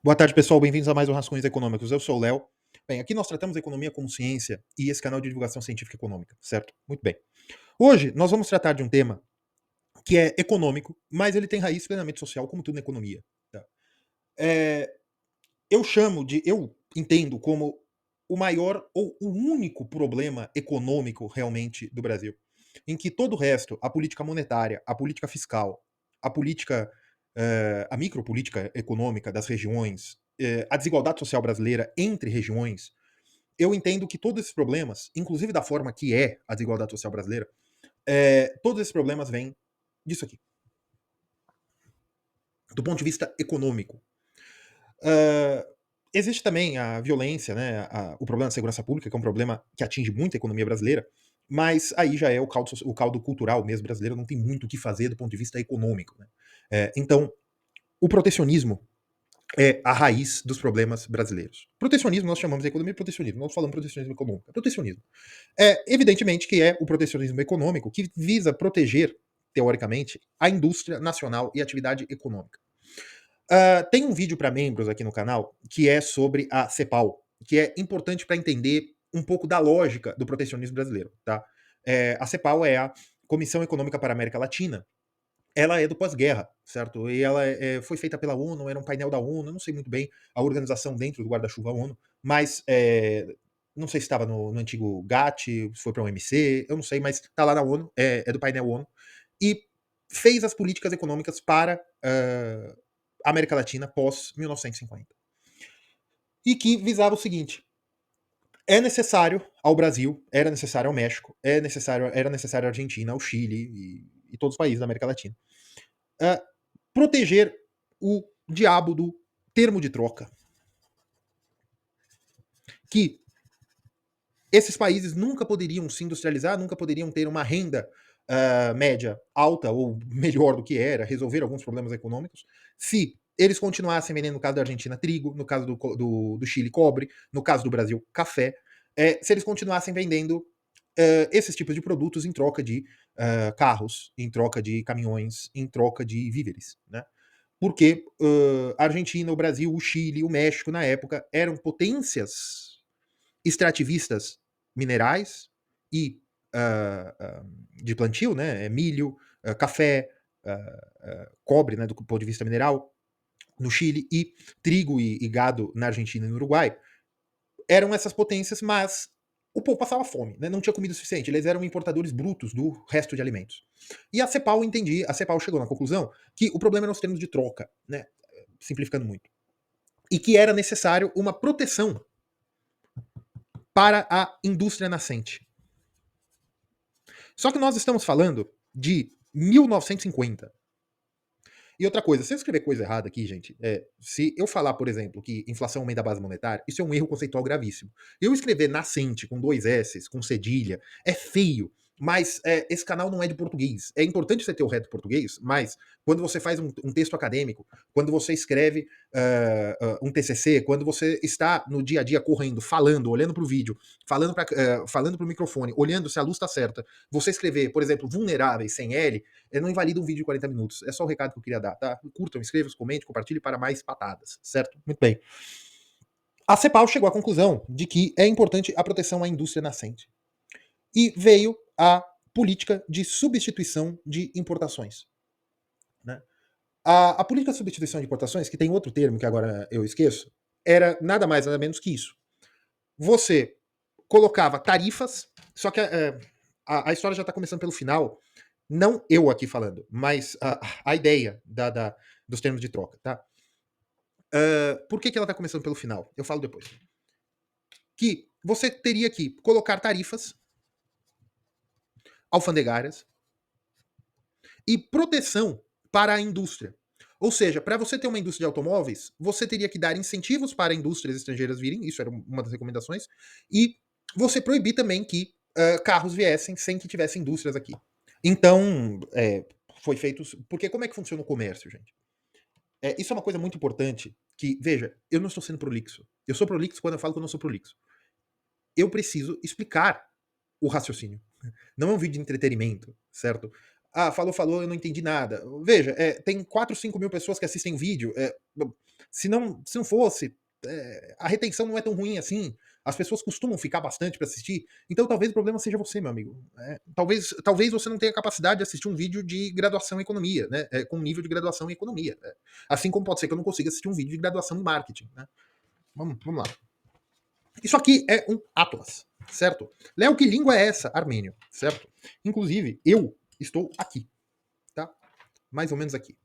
Boa tarde, pessoal. Bem-vindos a mais um Rascunhos Econômicos. Eu sou o Léo. Bem, aqui nós tratamos a economia como ciência e esse canal de divulgação científica e econômica, certo? Muito bem. Hoje nós vamos tratar de um tema que é econômico, mas ele tem raiz plenamente social, como tudo na economia. Tá? É, eu entendo como o maior ou o único problema econômico realmente do Brasil, em que todo o resto, a política monetária, a política fiscal, a política, a micropolítica econômica das regiões, a desigualdade social brasileira entre regiões, eu entendo que todos esses problemas, inclusive da forma que é a desigualdade social brasileira, todos esses problemas vêm disso aqui, do ponto de vista econômico. Ah, existe também a violência, né, o problema da segurança pública, que é um problema que atinge muito a economia brasileira, mas aí já é o caldo cultural mesmo brasileiro, não tem muito o que fazer do ponto de vista econômico. Né? Então, o protecionismo é a raiz dos problemas brasileiros. Protecionismo, nós chamamos de economia de protecionismo, nós falamos protecionismo econômico. Protecionismo. Evidentemente que é o protecionismo econômico que visa proteger, teoricamente, a indústria nacional e a atividade econômica. Tem um vídeo para membros aqui no canal que é sobre a CEPAL, que é importante para entender um pouco da lógica do protecionismo brasileiro. Tá? A CEPAL é a Comissão Econômica para a América Latina. Ela é do pós-guerra, certo? E ela foi feita pela ONU, era um painel da ONU, eu não sei muito bem a organização dentro do guarda-chuva ONU, mas não sei se estava no antigo GATT, se foi para o OMC, eu não sei, mas está lá na ONU, é do painel ONU, e fez as políticas econômicas para a América Latina pós-1950. E que visava o seguinte: é necessário ao Brasil, era necessário ao México, era necessário à Argentina, ao Chile e todos os países da América Latina uh, proteger o diabo do termo de troca. Que esses países nunca poderiam se industrializar, nunca poderiam ter uma renda média alta ou melhor do que era, resolver alguns problemas econômicos, se eles continuassem vendendo, no caso da Argentina, trigo, no caso do Chile, cobre, no caso do Brasil, café, se eles continuassem vendendo esses tipos de produtos em troca de carros, em troca de caminhões, em troca de víveres, né? Porque a Argentina, o Brasil, o Chile, o México, na época, eram potências extrativistas minerais e de plantio, né? Milho, café, cobre, né? Do ponto de vista mineral, no Chile, e trigo e gado na Argentina e no Uruguai. Eram essas potências, mas o povo passava fome, né? Não tinha comida suficiente. Eles eram importadores brutos do resto de alimentos. E a CEPAL chegou na conclusão que o problema eram os termos de troca, né? Simplificando muito. E que era necessário uma proteção para a indústria nascente. Só que nós estamos falando de 1950. E outra coisa, se eu escrever coisa errada aqui, gente, se eu falar, por exemplo, que inflação aumenta a base monetária, isso é um erro conceitual gravíssimo. Eu escrever nascente com dois S, com cedilha, é feio. Mas esse canal não é de português. É importante você ter o reto português, mas quando você faz um texto acadêmico, quando você escreve um TCC, quando você está no dia a dia correndo, falando, olhando para o vídeo, falando para o microfone, olhando se a luz está certa, você escrever, por exemplo, vulneráveis sem L, não invalida um vídeo de 40 minutos. É só o recado que eu queria dar, tá? Curtam, inscrevam, comentem, compartilhem para mais patadas, certo? Muito bem. A CEPAL chegou à conclusão de que é importante a proteção à indústria nascente. E veio a política de substituição de importações. Né? A política de substituição de importações, que tem outro termo que agora eu esqueço, era nada mais nada menos que isso. Você colocava tarifas, só que a história já está começando pelo final, não eu aqui falando, mas a ideia dos termos de troca, tá? Por que ela está começando pelo final? Eu falo depois. Que você teria que colocar tarifas alfandegárias e proteção para a indústria. Ou seja, para você ter uma indústria de automóveis, você teria que dar incentivos para indústrias estrangeiras virem, isso era uma das recomendações, e você proibir também que carros viessem sem que tivesse indústrias aqui. Então, foi feito. Porque como é que funciona o comércio, gente? Isso é uma coisa muito importante. Que, veja, eu não estou sendo prolixo. Eu sou prolixo quando eu falo que eu não sou prolixo. Eu preciso explicar o raciocínio. Não é um vídeo de entretenimento, certo? Falou, eu não entendi nada. Veja, tem 4, 5 mil pessoas que assistem o vídeo. Se não fosse, a retenção não é tão ruim assim. As pessoas costumam ficar bastante para assistir. Então talvez o problema seja você, meu amigo. Talvez você não tenha capacidade de assistir um vídeo de graduação em economia, né? Com nível de graduação em economia. Assim como pode ser que eu não consiga assistir um vídeo de graduação em marketing, né? Vamos lá. Isso aqui é um atlas, certo? Léo, que língua é essa? Armênio, certo? Inclusive, eu estou aqui, tá? Mais ou menos aqui.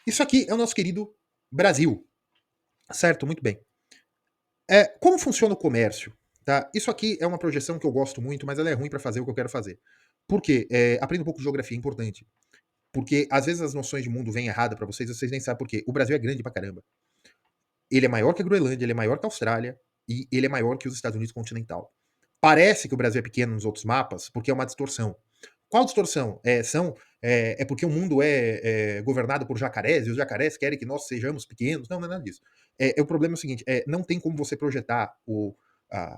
Isso aqui é o nosso querido Brasil, certo? Muito bem. Como funciona o comércio? Tá? Isso aqui é uma projeção que eu gosto muito, mas ela é ruim para fazer o que eu quero fazer. Por quê? Aprenda um pouco de geografia, é importante. Porque às vezes as noções de mundo vêm erradas para vocês nem sabem por quê. O Brasil é grande pra caramba. Ele é maior que a Groenlândia, ele é maior que a Austrália e ele é maior que os Estados Unidos continental. Parece que o Brasil é pequeno nos outros mapas porque é uma distorção. Qual distorção? É porque o mundo é governado por jacarés e os jacarés querem que nós sejamos pequenos. Não, não é nada disso. O problema é o seguinte: não tem como você projetar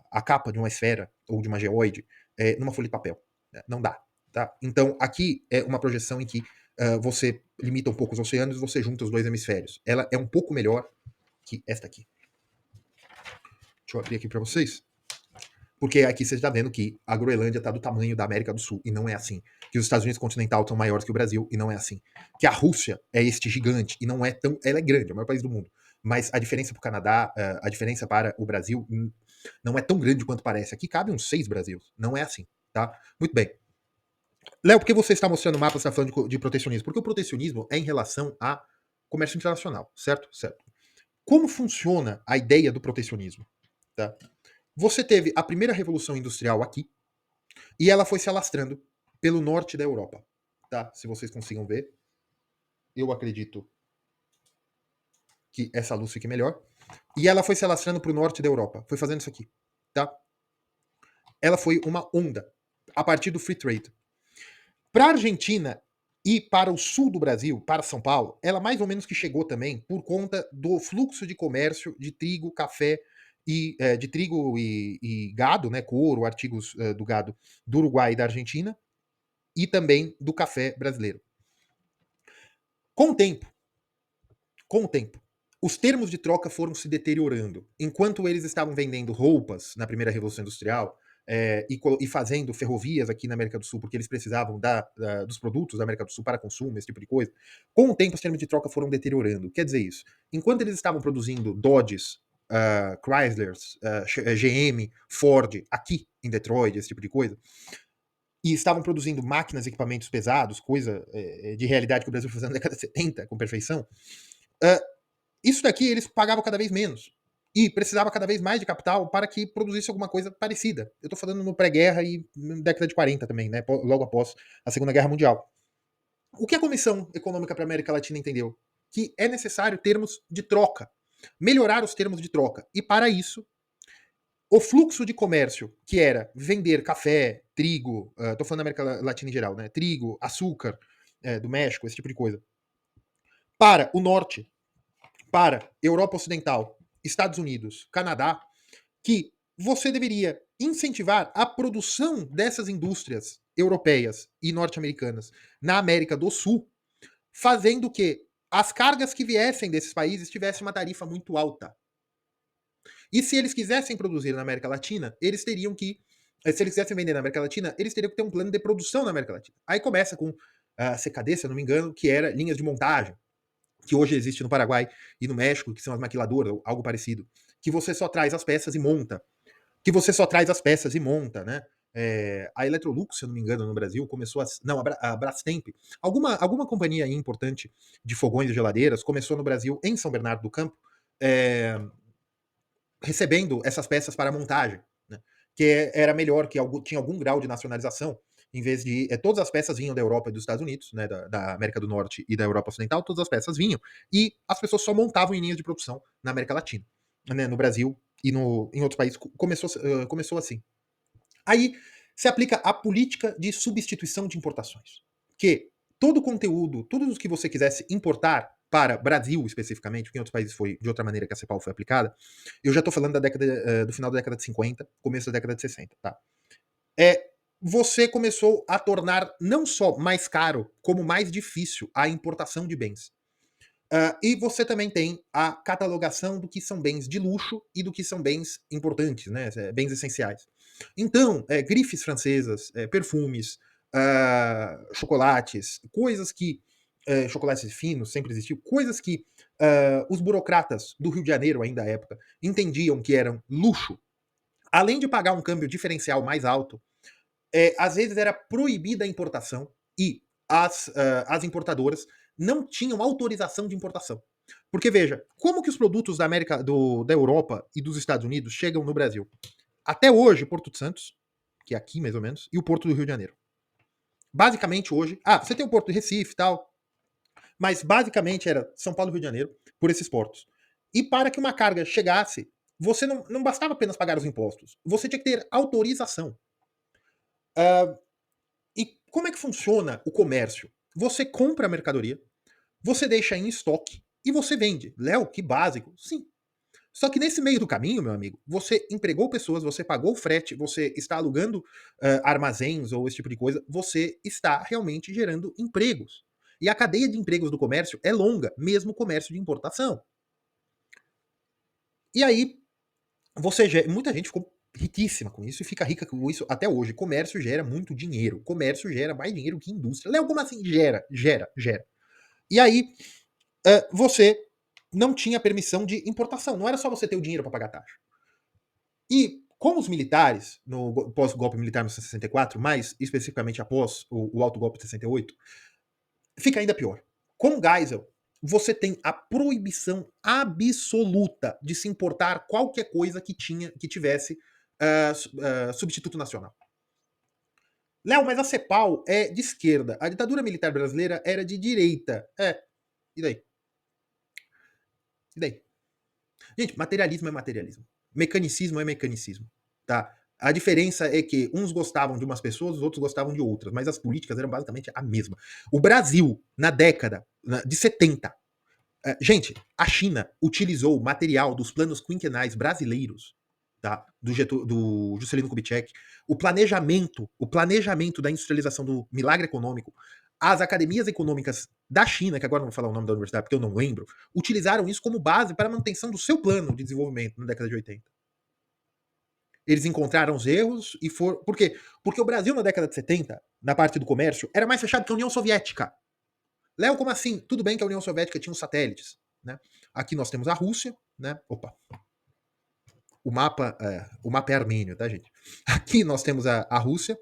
a capa de uma esfera ou de uma geoide numa folha de papel. Né? Não dá. Tá? Então, aqui é uma projeção em que você limita um pouco os oceanos e você junta os dois hemisférios. Ela é um pouco melhor que esta aqui. Deixa eu abrir aqui para vocês. Porque aqui você está vendo que a Groenlândia está do tamanho da América do Sul, e não é assim. Que os Estados Unidos continental são maiores que o Brasil, e não é assim. Que a Rússia é este gigante, e não é tão. Ela é grande, é o maior país do mundo. Mas a diferença para o Canadá, a diferença para o Brasil, não é tão grande quanto parece. Aqui cabe uns 6 Brasils. Não é assim, tá? Muito bem. Léo, por que você está mostrando o mapa, você está falando de protecionismo? Porque o protecionismo é em relação a comércio internacional, certo? Certo. Como funciona a ideia do protecionismo? Tá? Você teve a primeira revolução industrial aqui e ela foi se alastrando pelo norte da Europa, tá? Se vocês consigam ver, eu acredito que essa luz fique melhor. E ela foi se alastrando para o norte da Europa, foi fazendo isso aqui, tá? Ela foi uma onda a partir do free trade. Para a Argentina e para o sul do Brasil, para São Paulo, ela mais ou menos que chegou também por conta do fluxo de comércio de trigo, café de trigo e gado, né, couro, artigos do gado do Uruguai e da Argentina, e também do café brasileiro. Com o tempo, os termos de troca foram se deteriorando. Enquanto eles estavam vendendo roupas na primeira Revolução Industrial e fazendo ferrovias aqui na América do Sul, porque eles precisavam dos produtos da América do Sul para consumo, esse tipo de coisa, com o tempo os termos de troca foram deteriorando. Quer dizer isso, enquanto eles estavam produzindo Dodges, Chryslers, GM, Ford, aqui em Detroit, esse tipo de coisa, e estavam produzindo máquinas e equipamentos pesados, coisa de realidade que o Brasil fazia na década de 70 com perfeição, isso daqui eles pagavam cada vez menos. E precisava cada vez mais de capital para que produzisse alguma coisa parecida. Eu estou falando no pré-guerra e na década de 40 também, né? Logo após a Segunda Guerra Mundial. O que a Comissão Econômica para a América Latina entendeu? Que é necessário termos de troca. Melhorar os termos de troca. E para isso, o fluxo de comércio, que era vender café, trigo, estou falando da América Latina em geral, né? Trigo, açúcar, do México, esse tipo de coisa, para o norte, para Europa Ocidental, Estados Unidos, Canadá, que você deveria incentivar a produção dessas indústrias europeias e norte-americanas na América do Sul, fazendo que as cargas que viessem desses países tivessem uma tarifa muito alta. E se eles quisessem produzir na América Latina, eles teriam que. Se eles quisessem vender na América Latina, eles teriam que ter um plano de produção na América Latina. Aí começa com a CKD, se eu não me engano, que era linhas de montagem, que hoje existe no Paraguai e no México, que são as maquiladoras, algo parecido. Que você só traz as peças e monta. Né? A Electrolux, se eu não me engano, no Brasil, começou não, a Brastemp. Alguma companhia importante de fogões e geladeiras começou no Brasil, em São Bernardo do Campo, recebendo essas peças para montagem, né? Que era melhor, que tinha algum grau de nacionalização, em vez de. Todas as peças vinham da Europa e dos Estados Unidos, né, da América do Norte e da Europa Ocidental, todas as peças vinham, e as pessoas só montavam em linhas de produção na América Latina, né, no Brasil e em outros países. Começou assim. Aí se aplica a política de substituição de importações, que todo conteúdo, tudo o que você quisesse importar para Brasil especificamente, porque em outros países foi de outra maneira que a CEPAL foi aplicada, eu já estou falando do final da década de 50, começo da década de 60, tá? Você começou a tornar não só mais caro, como mais difícil a importação de bens. E você também tem a catalogação do que são bens de luxo e do que são bens importantes, né, bens essenciais. Então, grifes francesas, perfumes, chocolates, coisas que chocolates finos sempre existiu, coisas que os burocratas do Rio de Janeiro, ainda à época, entendiam que eram luxo, além de pagar um câmbio diferencial mais alto, às vezes era proibida a importação e as importadoras não tinham autorização de importação. Porque veja, como que os produtos da Europa e dos Estados Unidos chegam no Brasil? Até hoje, Porto de Santos, que é aqui mais ou menos, e o Porto do Rio de Janeiro. Basicamente hoje, você tem o Porto de Recife e tal, mas basicamente era São Paulo e Rio de Janeiro por esses portos. E para que uma carga chegasse, você não bastava apenas pagar os impostos, você tinha que ter autorização. E como é que funciona o comércio? Você compra a mercadoria, você deixa em estoque e você vende. Léo, que básico. Sim. Só que nesse meio do caminho, meu amigo, você empregou pessoas, você pagou o frete, você está alugando armazéns ou esse tipo de coisa, você está realmente gerando empregos. E a cadeia de empregos do comércio é longa, mesmo o comércio de importação. E aí, muita gente ficou riquíssima com isso e fica rica com isso até hoje. Comércio gera muito dinheiro. Comércio gera mais dinheiro que indústria. Léo, como assim? Gera. E aí, você não tinha permissão de importação. Não era só você ter o dinheiro para pagar taxa. E com os militares, no pós-golpe militar em 1964, mais especificamente após o alto golpe de 68, fica ainda pior. Com o Geisel, você tem a proibição absoluta de se importar qualquer coisa que tivesse substituto nacional. Léo, mas a CEPAL é de esquerda. A ditadura militar brasileira era de direita. E daí? E daí? Gente, materialismo é materialismo. Mecanicismo é mecanicismo. Tá? A diferença é que uns gostavam de umas pessoas, os outros gostavam de outras, mas as políticas eram basicamente a mesma. O Brasil, na década de 70, gente, a China utilizou material dos planos quinquenais brasileiros, tá? Do Juscelino Kubitschek, o planejamento da industrialização do milagre econômico, as academias econômicas da China, que agora não vou falar o nome da universidade porque eu não lembro, utilizaram isso como base para a manutenção do seu plano de desenvolvimento na década de 80. Eles encontraram os erros e foram. Por quê? Porque o Brasil, na década de 70, na parte do comércio, era mais fechado que a União Soviética. Léo, como assim? Tudo bem que a União Soviética tinha os satélites. Né? Aqui nós temos a Rússia, né? Opa. O mapa é armênio, tá, gente? Aqui nós temos a Rússia,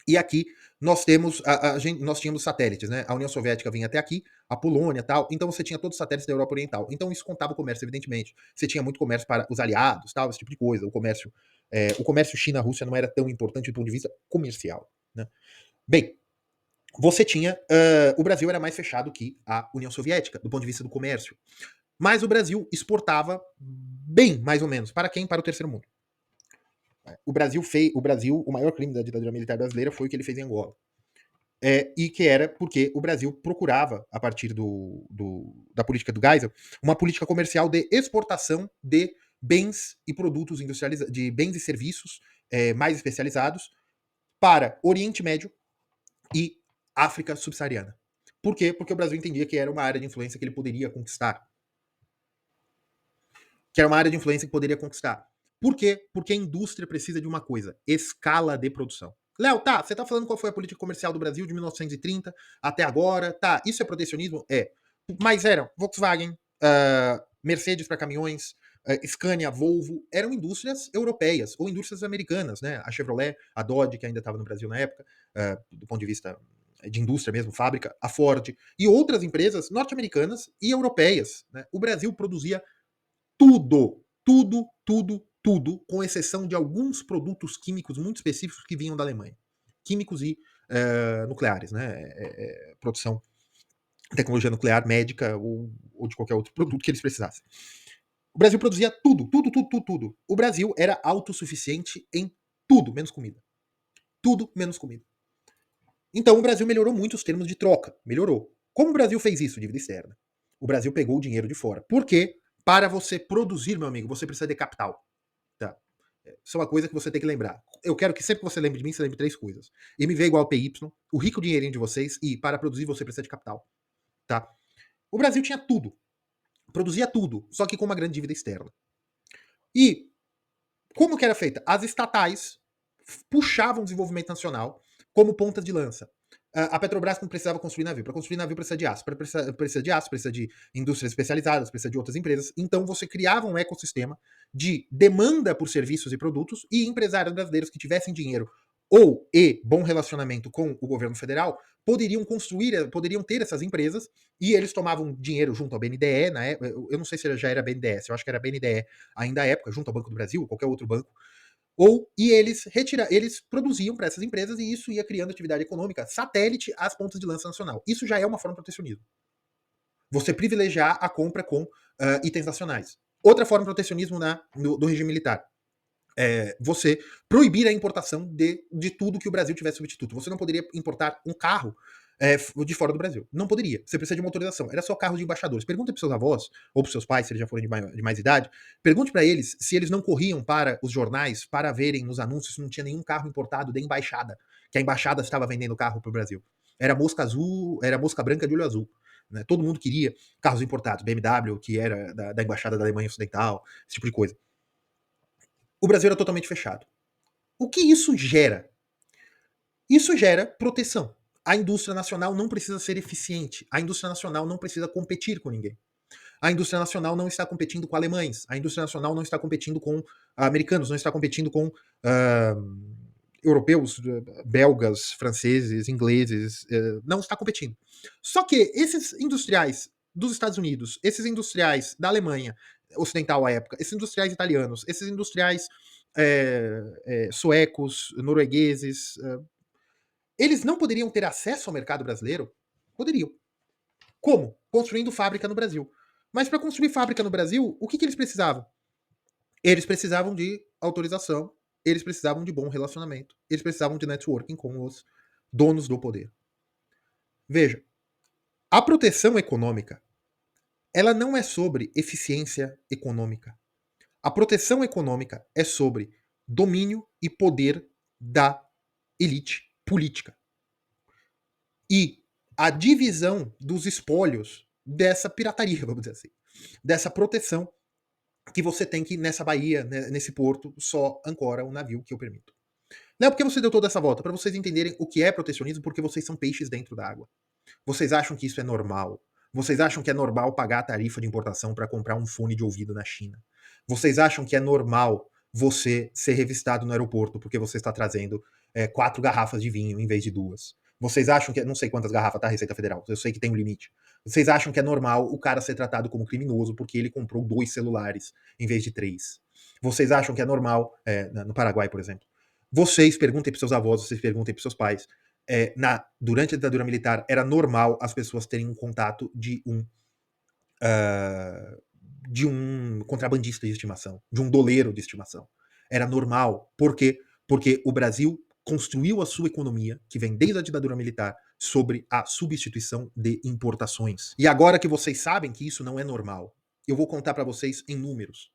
e aqui nós temos nós tínhamos satélites, né? A União Soviética vinha até aqui, a Polônia, tal. Então você tinha todos os satélites da Europa Oriental. Então isso contava o comércio, evidentemente. Você tinha muito comércio para os aliados, tal, esse tipo de coisa. O comércio China-Rússia não era tão importante do ponto de vista comercial, né? Bem, você tinha o Brasil era mais fechado que a União Soviética do ponto de vista do comércio, mas o Brasil exportava bem, mais ou menos. Para quem? Para o terceiro mundo. O maior crime da ditadura militar brasileira foi o que ele fez em Angola. E que era porque o Brasil procurava, a partir da política do Geisel, uma política comercial de exportação de bens e produtos industrializados, de bens e serviços mais especializados para Oriente Médio e África subsaariana. Por quê? Porque o Brasil entendia que era uma área de influência que ele poderia conquistar. Por quê? Porque a indústria precisa de uma coisa: escala de produção. Léo, tá, você tá falando qual foi a política comercial do Brasil de 1930 até agora, tá, isso é protecionismo? É. Mas eram Volkswagen, Mercedes para caminhões, Scania, Volvo, eram indústrias europeias ou indústrias americanas, né? A Chevrolet, a Dodge, que ainda estava no Brasil na época, do ponto de vista de indústria mesmo, fábrica, a Ford, e outras empresas norte-americanas e europeias. Né? O Brasil produzia tudo, com exceção de alguns produtos químicos muito específicos que vinham da Alemanha. Químicos e nucleares, né? Produção, tecnologia nuclear, médica ou de qualquer outro produto que eles precisassem. O Brasil produzia tudo. O Brasil era autossuficiente em tudo, menos comida. Tudo menos comida. Então o Brasil melhorou muito os termos de troca. Melhorou. Como o Brasil fez isso? Dívida externa. O Brasil pegou o dinheiro de fora. Por quê? Para você produzir, meu amigo, você precisa de capital. Tá? Isso é uma coisa que você tem que lembrar. Eu quero que sempre que você lembre de mim, você lembre de 3 coisas. MV igual a PY, o rico dinheirinho de vocês e para produzir você precisa de capital. Tá? O Brasil tinha tudo, produzia tudo, só que com uma grande dívida externa. E como que era feita? As estatais puxavam o desenvolvimento nacional como pontas de lança. A Petrobras não precisava construir navio. Para construir navio precisa de aço. Precisa de aço, precisa de indústrias especializadas, precisa de outras empresas. Então você criava um ecossistema de demanda por serviços e produtos e empresários brasileiros que tivessem dinheiro ou bom relacionamento com o governo federal poderiam construir, poderiam ter essas empresas e eles tomavam dinheiro junto ao BNDE, na época, eu não sei se já era BNDES, eu acho que era BNDE ainda à época, junto ao Banco do Brasil, qualquer outro banco, e eles produziam para essas empresas e isso ia criando atividade econômica satélite às pontas de lança nacional. Isso já é uma forma de protecionismo. Você privilegiar a compra com itens nacionais. Outra forma de protecionismo do regime militar. Você proibir a importação de tudo que o Brasil tivesse substituto. Você não poderia importar um carro de fora do Brasil. Não poderia. Você precisa de uma autorização. Era só carros de embaixadores. Pergunta para seus avós, ou para seus pais, se eles já forem de mais idade, pergunte para eles se eles não corriam para os jornais para verem nos anúncios se não tinha nenhum carro importado da embaixada, que a embaixada estava vendendo carro para o Brasil. Era mosca azul, era mosca branca de olho azul. Né? Todo mundo queria carros importados, BMW, que era da embaixada da Alemanha Ocidental, esse tipo de coisa. O Brasil era totalmente fechado. O que isso gera? Isso gera proteção. A indústria nacional não precisa ser eficiente. A indústria nacional não precisa competir com ninguém. A indústria nacional não está competindo com alemães. A indústria nacional não está competindo com americanos, não está competindo com europeus, belgas, franceses, ingleses. Não está competindo. Só que esses industriais dos Estados Unidos, esses industriais da Alemanha ocidental à época, esses industriais italianos, esses industriais suecos, noruegueses, eles não poderiam ter acesso ao mercado brasileiro? Poderiam. Como? Construindo fábrica no Brasil. Mas para construir fábrica no Brasil, o que eles precisavam? Eles precisavam de autorização, eles precisavam de bom relacionamento, eles precisavam de networking com os donos do poder. Veja, a proteção econômica, ela não é sobre eficiência econômica. A proteção econômica é sobre domínio e poder da elite política. E a divisão dos espólios dessa pirataria, vamos dizer assim. Dessa proteção que você tem que, nessa baía, nesse porto, só ancora o navio que eu permito. Não, porque você deu toda essa volta? Para vocês entenderem o que é protecionismo, porque vocês são peixes dentro da água. Vocês acham que isso é normal. Vocês acham que é normal pagar a tarifa de importação para comprar um fone de ouvido na China. Vocês acham que é normal você ser revistado no aeroporto porque você está trazendo 4 garrafas de vinho em vez de 2. Vocês acham que, não sei quantas garrafas tá a Receita Federal, eu sei que tem um limite. Vocês acham que é normal o cara ser tratado como criminoso porque ele comprou 2 celulares em vez de 3. Vocês acham que é normal, no Paraguai, por exemplo. Vocês perguntem para seus avós, vocês perguntem para seus pais, durante a ditadura militar, era normal as pessoas terem um contato de um contrabandista de estimação, de um doleiro de estimação. Era normal. Por quê? Porque o Brasil construiu a sua economia, que vem desde a ditadura militar, sobre a substituição de importações. E agora que vocês sabem que isso não é normal, eu vou contar para vocês em números.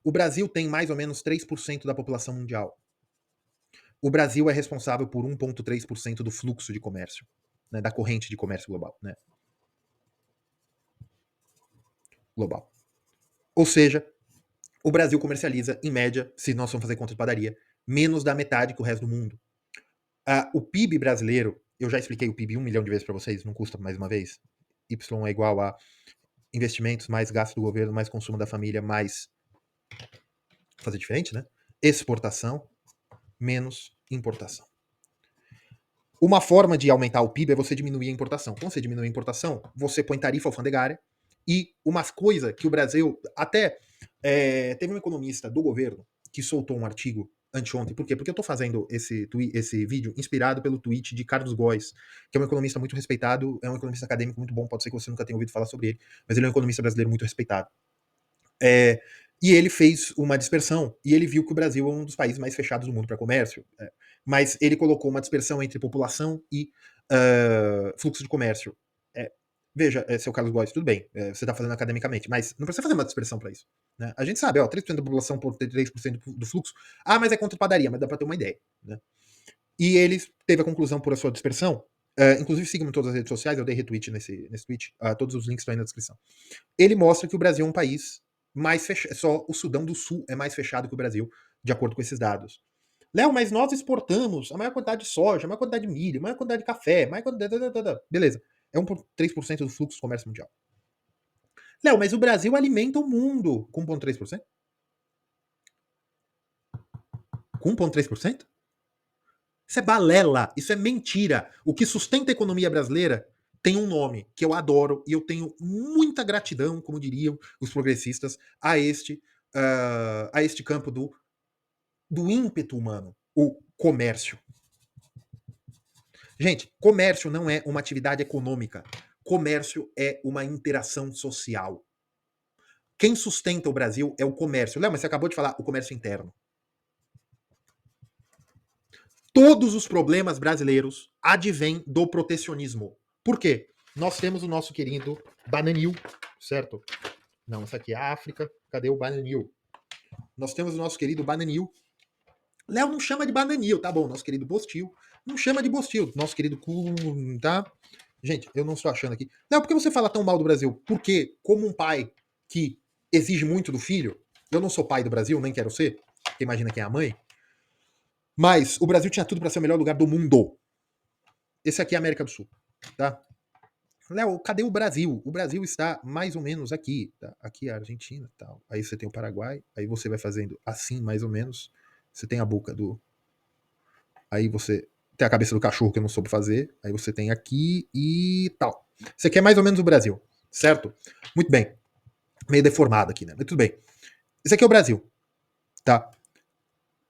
O Brasil tem mais ou menos 3% da população mundial. O Brasil é responsável por 1,3% do fluxo de comércio, né, da corrente de comércio global. Né? Global. Ou seja, o Brasil comercializa, em média, se nós vamos fazer conta de padaria, menos da metade que o resto do mundo. O PIB brasileiro, eu já expliquei o PIB 1 milhão de vezes para vocês, não custa mais uma vez. Y é igual a investimentos, mais gasto do governo, mais consumo da família, mais... fazer diferente, né? Exportação, menos importação. Uma forma de aumentar o PIB é você diminuir a importação. Quando você diminui a importação, você põe tarifa alfandegária e uma coisa que o Brasil... Até teve um economista do governo que soltou um artigo anteontem. Por quê? Porque eu estou fazendo esse vídeo inspirado pelo tweet de Carlos Góes, que é um economista muito respeitado, é um economista acadêmico muito bom, pode ser que você nunca tenha ouvido falar sobre ele, mas ele é um economista brasileiro muito respeitado. E ele fez uma dispersão, e ele viu que o Brasil é um dos países mais fechados do mundo para comércio, mas ele colocou uma dispersão entre população e fluxo de comércio. Veja, seu Carlos Góes, tudo bem, você está fazendo academicamente, mas não precisa fazer uma dispersão para isso. Né? A gente sabe, 3% da população por ter 3% do fluxo, mas é contra padaria, mas dá para ter uma ideia. Né? E ele teve a conclusão por a sua dispersão, inclusive sigam em todas as redes sociais, eu dei retweet nesse tweet, todos os links estão aí na descrição. Ele mostra que o Brasil é um país mais fechado, só o Sudão do Sul é mais fechado que o Brasil, de acordo com esses dados. Léo, mas nós exportamos a maior quantidade de soja, a maior quantidade de milho, a maior quantidade de café, a maior quantidade. Beleza. É 3% do fluxo do comércio mundial. Léo, mas o Brasil alimenta o mundo com 1,3%? Com 1,3%? Isso é balela, isso é mentira. O que sustenta a economia brasileira tem um nome que eu adoro e eu tenho muita gratidão, como diriam os progressistas, a este campo do ímpeto humano, o comércio. Gente, comércio não é uma atividade econômica. Comércio é uma interação social. Quem sustenta o Brasil é o comércio. Léo, mas você acabou de falar o comércio interno. Todos os problemas brasileiros advêm do protecionismo. Por quê? Nós temos o nosso querido Bananil, certo? Não, essa aqui é a África. Cadê o Bananil? Nós temos o nosso querido Bananil. Léo não chama de Bananil, tá bom? Nosso querido Bostil. Não chama de Bostil. Nosso querido tá? Gente, eu não estou achando aqui. Léo, por que você fala tão mal do Brasil? Porque, como um pai que exige muito do filho, eu não sou pai do Brasil, nem quero ser, porque imagina quem é a mãe, mas o Brasil tinha tudo para ser o melhor lugar do mundo. Esse aqui é a América do Sul, tá? Léo, cadê o Brasil? O Brasil está mais ou menos aqui, tá? Aqui é a Argentina, tal. Aí você tem o Paraguai, aí você vai fazendo assim, mais ou menos. Você tem a boca do... Aí você tem a cabeça do cachorro que eu não soube fazer. Aí você tem aqui e tal. Você quer mais ou menos o Brasil, certo? Muito bem. Meio deformado aqui, né? Mas tudo bem. Esse aqui é o Brasil, tá?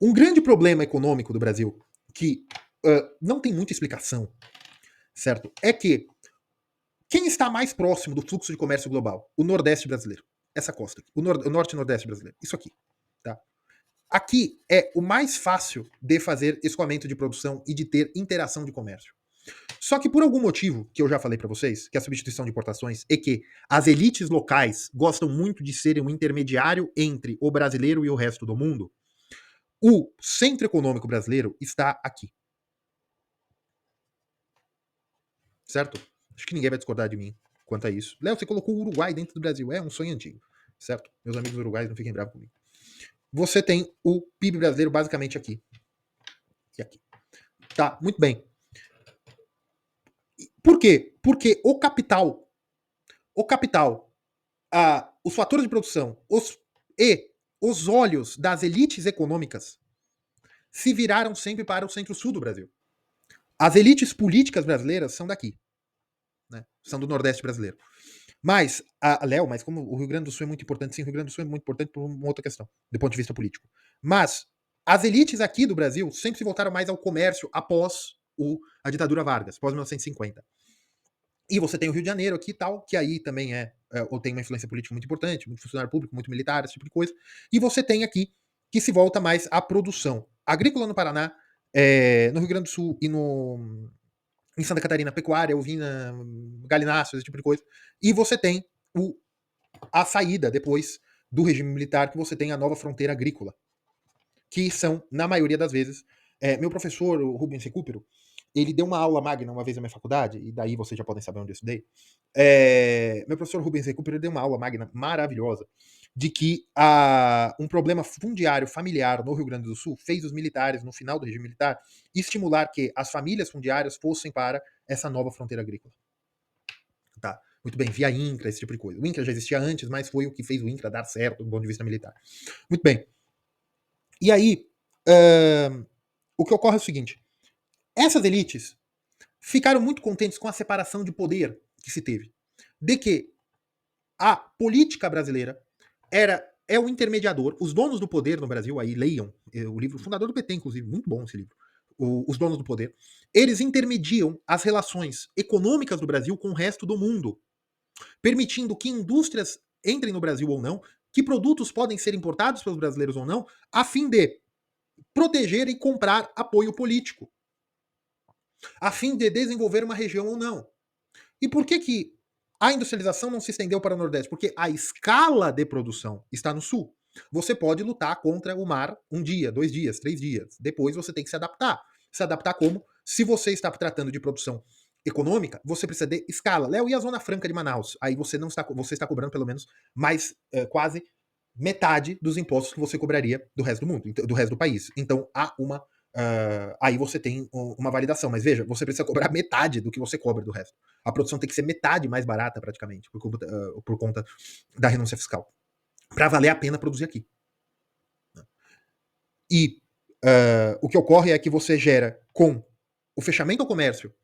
Um grande problema econômico do Brasil, que não tem muita explicação, certo? É que quem está mais próximo do fluxo de comércio global? O Nordeste brasileiro. Essa costa aqui. O Norte e Nordeste brasileiro. Isso aqui, tá? Aqui é o mais fácil de fazer escoamento de produção e de ter interação de comércio. Só que por algum motivo, que eu já falei para vocês, que é a substituição de importações, é que as elites locais gostam muito de serem um intermediário entre o brasileiro e o resto do mundo, o centro econômico brasileiro está aqui. Certo? Acho que ninguém vai discordar de mim quanto a isso. Léo, você colocou o Uruguai dentro do Brasil. É um sonho antigo. Certo? Meus amigos uruguaios não fiquem bravos comigo. Você tem o PIB brasileiro basicamente aqui. E aqui. Tá, muito bem. Por quê? Porque o capital, os fatores de produção e os olhos das elites econômicas se viraram sempre para o centro-sul do Brasil. As elites políticas brasileiras são daqui. Né? São do Nordeste brasileiro. Mas, Léo, mas como o Rio Grande do Sul é muito importante, sim, o Rio Grande do Sul é muito importante por uma outra questão, do ponto de vista político. Mas as elites aqui do Brasil sempre se voltaram mais ao comércio após a ditadura Vargas, após 1950. E você tem o Rio de Janeiro aqui e tal, que aí também ou tem uma influência política muito importante, muito funcionário público, muito militar, esse tipo de coisa. E você tem aqui que se volta mais à produção agrícola no Paraná, no Rio Grande do Sul e em Santa Catarina, pecuária, ovina, galináceos, esse tipo de coisa. E você tem a saída depois do regime militar, que você tem a nova fronteira agrícola, que são, na maioria das vezes, meu professor, o Rubens Recupero, ele deu uma aula magna uma vez na minha faculdade, e daí vocês já podem saber onde eu estudei. Meu professor Rubens Recupero deu uma aula magna maravilhosa de que um problema fundiário familiar no Rio Grande do Sul fez os militares, no final do regime militar, estimular que as famílias fundiárias fossem para essa nova fronteira agrícola. Tá? Muito bem, via INCRA, esse tipo de coisa. O INCRA já existia antes, mas foi o que fez o INCRA dar certo do ponto de vista militar. Muito bem. E aí, o que ocorre é o seguinte: essas elites ficaram muito contentes com a separação de poder que se teve. De que a política brasileira é o intermediador, os donos do poder no Brasil, aí leiam o livro, o fundador do PT, inclusive, muito bom esse livro, os donos do poder, eles intermediam as relações econômicas do Brasil com o resto do mundo, permitindo que indústrias entrem no Brasil ou não, que produtos podem ser importados pelos brasileiros ou não, a fim de proteger e comprar apoio político, a fim de desenvolver uma região ou não. E por que a industrialização não se estendeu para o Nordeste? Porque a escala de produção está no Sul. Você pode lutar contra o mar um dia, 2 dias, 3 dias. Depois você tem que se adaptar. Se adaptar como? Se você está tratando de produção econômica, você precisa de escala. Léo, e a Zona Franca de Manaus? Aí você está cobrando pelo menos mais quase metade dos impostos que você cobraria do resto do mundo, do resto do país. Então há uma. Aí você tem uma validação. Mas veja, você precisa cobrar metade do que você cobra do resto. A produção tem que ser metade mais barata, praticamente, por conta da renúncia fiscal. Para valer a pena produzir aqui. E o que ocorre é que você gera, com o fechamento ao comércio,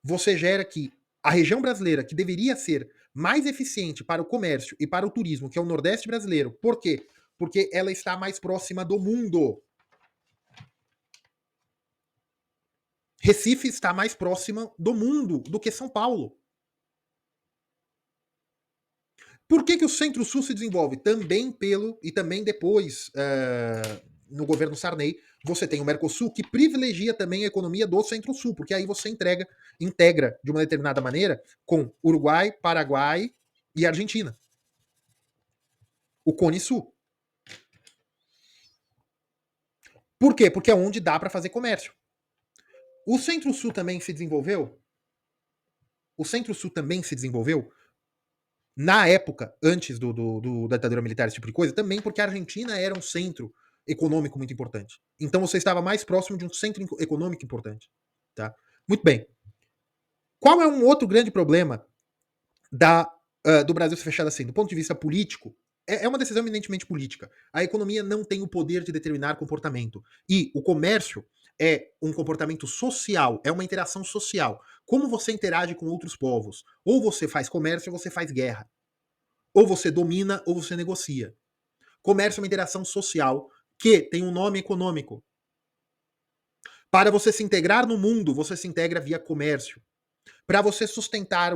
você gera que a região brasileira, que deveria ser mais eficiente para o comércio e para o turismo, que é o Nordeste brasileiro, por quê? Porque ela está mais próxima do mundo. Recife está mais próxima do mundo do que São Paulo. Por que o Centro-Sul se desenvolve? Também e também depois, no governo Sarney, você tem o Mercosul, que privilegia também a economia do Centro-Sul, porque aí você integra de uma determinada maneira com Uruguai, Paraguai e Argentina. O Cone Sul. Por quê? Porque é onde dá para fazer comércio. O Centro-Sul também se desenvolveu? O Centro-Sul também se desenvolveu na época, antes da ditadura militar, esse tipo de coisa, também porque a Argentina era um centro econômico muito importante. Então você estava mais próximo de um centro econômico importante. Tá? Muito bem. Qual é um outro grande problema do Brasil ser fechado assim? Do ponto de vista político, é uma decisão eminentemente política. A economia não tem o poder de determinar comportamento. E o comércio é um comportamento social, é uma interação social. Como você interage com outros povos? Ou você faz comércio ou você faz guerra. Ou você domina ou você negocia. Comércio é uma interação social que tem um nome econômico. Para você se integrar no mundo, você se integra via comércio. Para você sustentar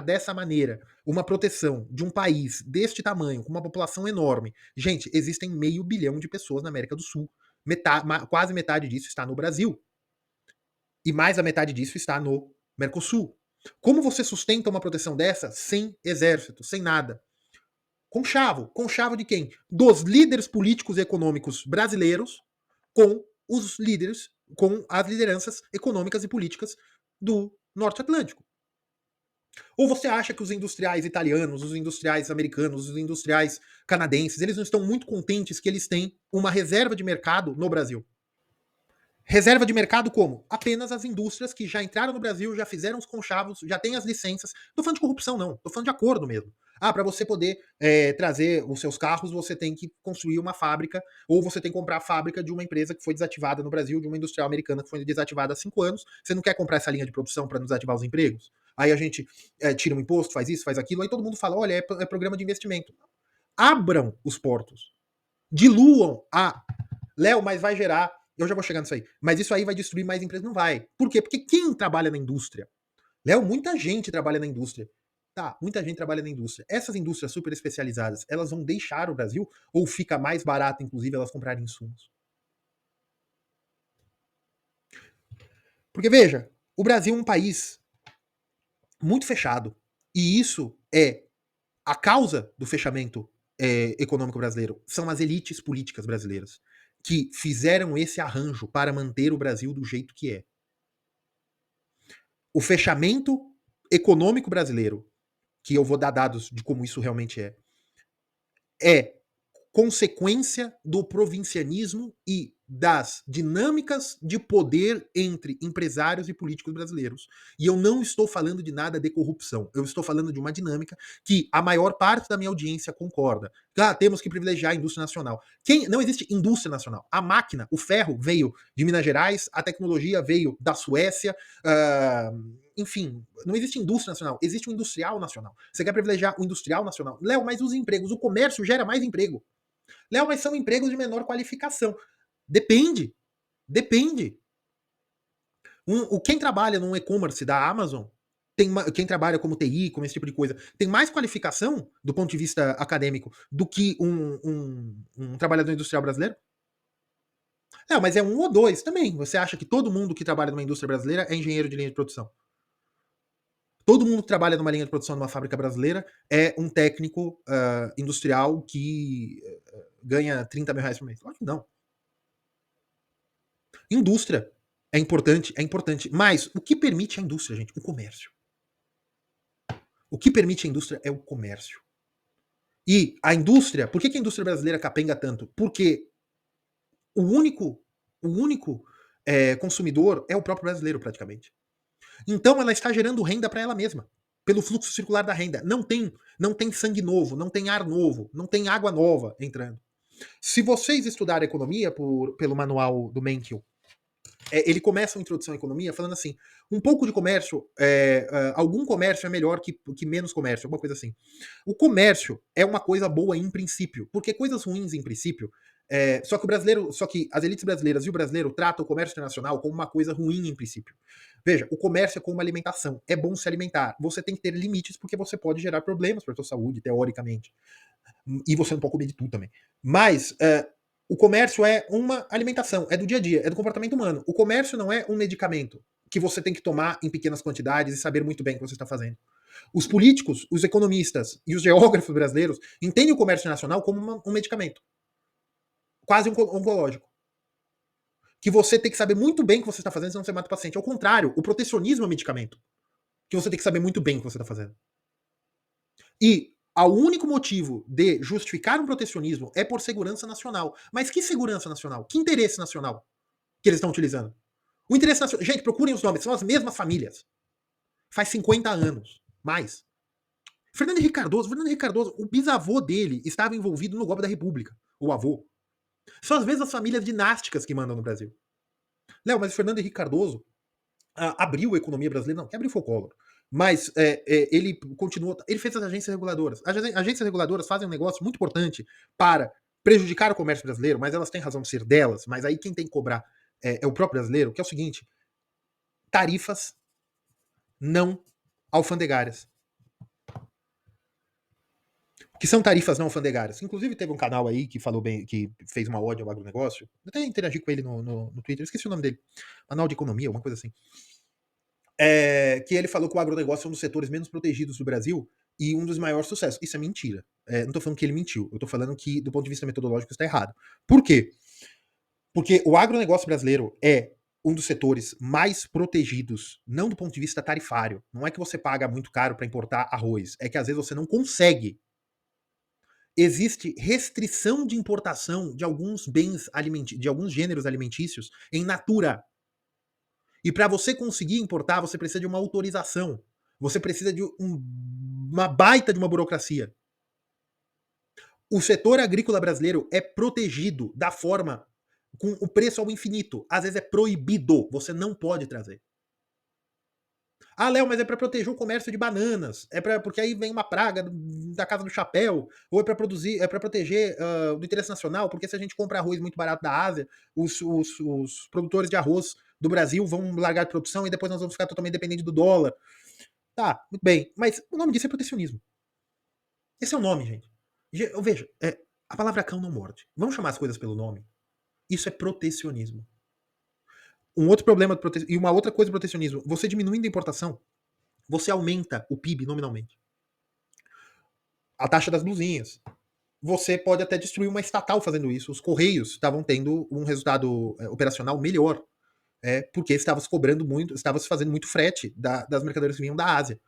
dessa maneira uma proteção de um país deste tamanho, com uma população enorme. Gente, existem 500 milhão de pessoas na América do Sul. Quase metade disso está no Brasil. E mais da metade disso está no Mercosul. Como você sustenta uma proteção dessa sem exército, sem nada? Conchavo. Conchavo de quem? Dos líderes políticos e econômicos brasileiros com os líderes, com as lideranças econômicas e políticas do Norte Atlântico. Ou você acha que os industriais italianos, os industriais americanos, os industriais canadenses, eles não estão muito contentes que eles têm uma reserva de mercado no Brasil? Reserva de mercado como? Apenas as indústrias que já entraram no Brasil, já fizeram os conchavos, já têm as licenças. Tô falando de corrupção, não. Tô falando de acordo mesmo. Para você poder trazer os seus carros, você tem que construir uma fábrica, ou você tem que comprar a fábrica de uma empresa que foi desativada no Brasil, de uma industrial americana que foi desativada há 5 anos. Você não quer comprar essa linha de produção para desativar os empregos? Aí a gente tira um imposto, faz isso, faz aquilo, aí todo mundo fala, olha, é programa de investimento. Abram os portos. Diluam a... Léo, mas vai gerar... Eu já vou chegar nisso aí. Mas isso aí vai destruir mais empresas? Não vai. Por quê? Porque quem trabalha na indústria? Léo, muita gente trabalha na indústria. Tá, muita gente trabalha na indústria. Essas indústrias super especializadas, elas vão deixar o Brasil? Ou fica mais barato, inclusive, elas comprarem insumos? Porque, veja, o Brasil é um país muito fechado. E isso é a causa do fechamento econômico brasileiro. São as elites políticas brasileiras que fizeram esse arranjo para manter o Brasil do jeito que é. O fechamento econômico brasileiro, que eu vou dar dados de como isso realmente é consequência do provincianismo e das dinâmicas de poder entre empresários e políticos brasileiros. E eu não estou falando de nada de corrupção. Eu estou falando de uma dinâmica que a maior parte da minha audiência concorda. Temos que privilegiar a indústria nacional. Não existe indústria nacional. A máquina, o ferro veio de Minas Gerais, a tecnologia veio da Suécia, enfim, não existe indústria nacional, existe um industrial nacional. Você quer privilegiar o industrial nacional? Léo, mas os empregos, o comércio gera mais emprego. Léo, mas são empregos de menor qualificação. Depende. Depende. Quem trabalha num e-commerce da Amazon, quem trabalha como TI, como esse tipo de coisa, tem mais qualificação do ponto de vista acadêmico do que um trabalhador industrial brasileiro? Não, mas é um ou dois também. Você acha que todo mundo que trabalha numa indústria brasileira é engenheiro de linha de produção? Todo mundo que trabalha numa linha de produção numa fábrica brasileira é um técnico industrial que ganha 30 mil reais por mês? Claro que não. Indústria. É importante. Mas o que permite a indústria, gente? O comércio. O que permite a indústria é o comércio. E a indústria, por que a indústria brasileira capenga tanto? Porque o único, o único consumidor é o próprio brasileiro, praticamente. Então ela está gerando renda para ela mesma, pelo fluxo circular da renda. Não tem sangue novo, não tem ar novo, não tem água nova entrando. Se vocês estudarem economia pelo manual do Mencken, ele começa a introdução à economia falando assim: um pouco de comércio, algum comércio é melhor que menos comércio, alguma coisa assim. O comércio é uma coisa boa em princípio, porque coisas ruins em princípio. Só que as elites brasileiras e o brasileiro tratam o comércio internacional como uma coisa ruim em princípio. Veja, o comércio é como uma alimentação. É bom se alimentar. Você tem que ter limites porque você pode gerar problemas para a sua saúde, teoricamente. E você não pode comer de tudo também. Mas o comércio é uma alimentação, é do dia a dia, é do comportamento humano. O comércio não é um medicamento que você tem que tomar em pequenas quantidades e saber muito bem o que você está fazendo. Os políticos, os economistas e os geógrafos brasileiros entendem o comércio nacional como um medicamento, quase oncológico. Que você tem que saber muito bem o que você está fazendo, senão você mata o paciente. Ao contrário, o protecionismo é um medicamento. Que você tem que saber muito bem o que você está fazendo. E o único motivo de justificar um protecionismo é por segurança nacional. Mas que segurança nacional? Que interesse nacional que eles estão utilizando? O interesse nacional. Gente, procurem os nomes, são as mesmas famílias. Faz 50 anos. Mais. Fernando Henrique Cardoso, o bisavô dele estava envolvido no golpe da República. O avô. São as mesmas famílias dinásticas que mandam no Brasil. Léo, mas o Fernando Henrique Cardoso abriu a economia brasileira. Não, que abriu foi o Collor. Mas ele continuou. Ele fez as agências reguladoras. As agências reguladoras fazem um negócio muito importante para prejudicar o comércio brasileiro, mas elas têm razão de ser delas. Mas aí quem tem que cobrar é o próprio brasileiro, que é o seguinte: tarifas não alfandegárias. O que são tarifas não alfandegárias? Inclusive, teve um canal aí que falou bem, que fez uma ódio ao agronegócio. Eu até interagi com ele no Twitter, esqueci o nome dele. Canal de economia, alguma coisa assim. Que ele falou que o agronegócio é um dos setores menos protegidos do Brasil e um dos maiores sucessos. Isso é mentira. Não estou falando que ele mentiu, eu estou falando que, do ponto de vista metodológico, está errado. Por quê? Porque o agronegócio brasileiro é um dos setores mais protegidos, não do ponto de vista tarifário. Não é que você paga muito caro para importar arroz, é que às vezes você não consegue. Existe restrição de importação de alguns bens alimentícios, de alguns gêneros alimentícios em natura. E para você conseguir importar, você precisa de uma autorização. Você precisa de uma baita de uma burocracia. O setor agrícola brasileiro é protegido da forma com o preço ao infinito. Às vezes é proibido. Você não pode trazer. Ah, Léo, mas é para proteger o comércio de bananas. Porque aí vem uma praga da casa do chapéu. Ou é para proteger do interesse nacional. Porque se a gente compra arroz muito barato da Ásia, os produtores de arroz do Brasil vão largar de produção e depois nós vamos ficar totalmente dependentes do dólar. Tá, muito bem. Mas o nome disso é protecionismo. Esse é o nome, gente. Eu vejo, a palavra cão não morde. Vamos chamar as coisas pelo nome. Isso é protecionismo. Um outro problema e uma outra coisa do protecionismo, você diminuindo a importação, você aumenta o PIB nominalmente. A taxa das blusinhas. Você pode até destruir uma estatal fazendo isso. Os Correios estavam tendo um resultado operacional melhor, porque estava se cobrando muito, estava se fazendo muito frete das mercadorias que vinham da Ásia.